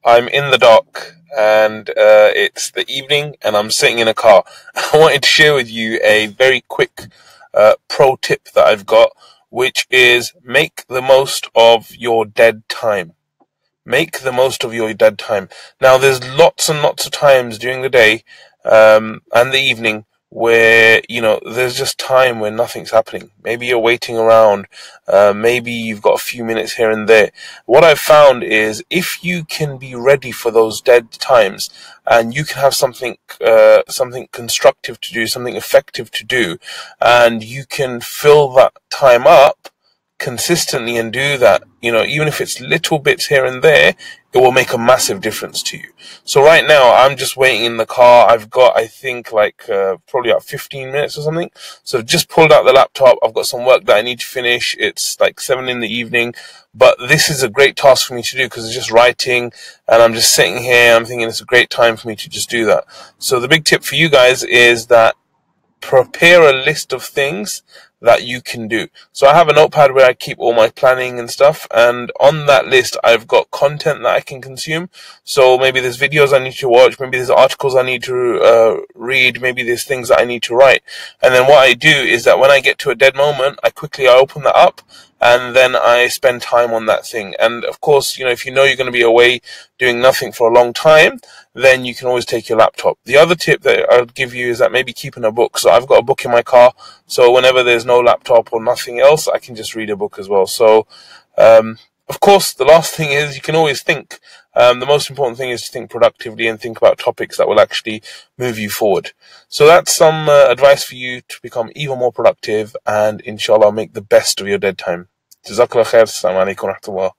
I'm in the dock and it's the evening and I'm sitting in a car. I wanted to share with you a very quick pro tip that I've got, which is make the most of your dead time. Make the most of your dead time. Now, there's lots and lots of times during the day and the evening where, there's just time when nothing's happening. Maybe you're waiting around. Maybe you've got a few minutes here and there. What I've found is if you can be ready for those dead times and you can have something constructive to do, something effective to do, and you can fill that time up consistently and do that, even if it's little bits here and there, it will make a massive difference to you. So right now, I'm just waiting in the car. I've got, I think, probably about 15 minutes or something. So I've just pulled out the laptop. I've got some work that I need to finish. It's like 7 in the evening. But this is a great task for me to do because it's just writing and I'm just sitting here. I'm thinking it's a great time for me to just do that. So the big tip for you guys is that prepare a list of things that you can do. So I have a notepad where I keep all my planning and stuff, and on that list I've got content that I can consume. So maybe there's videos I need to watch, maybe there's articles I need to read, maybe there's things that I need to write. And then what I do is that when I get to a dead moment, I open that up and then I spend time on that thing. And of course, if you're going to be away doing nothing for a long time, then you can always take your laptop. The other tip that I'll give you is that maybe keeping a book. So I've got a book in my car, so whenever there's no laptop or nothing else, I can just read a book as well. So, of course, the last thing is you can always think. The most important thing is to think productively and think about topics that will actually move you forward. So that's some advice for you to become even more productive and inshallah make the best of your dead time. JazakAllahu khair. Assalamu alaikum wa rahmatullah.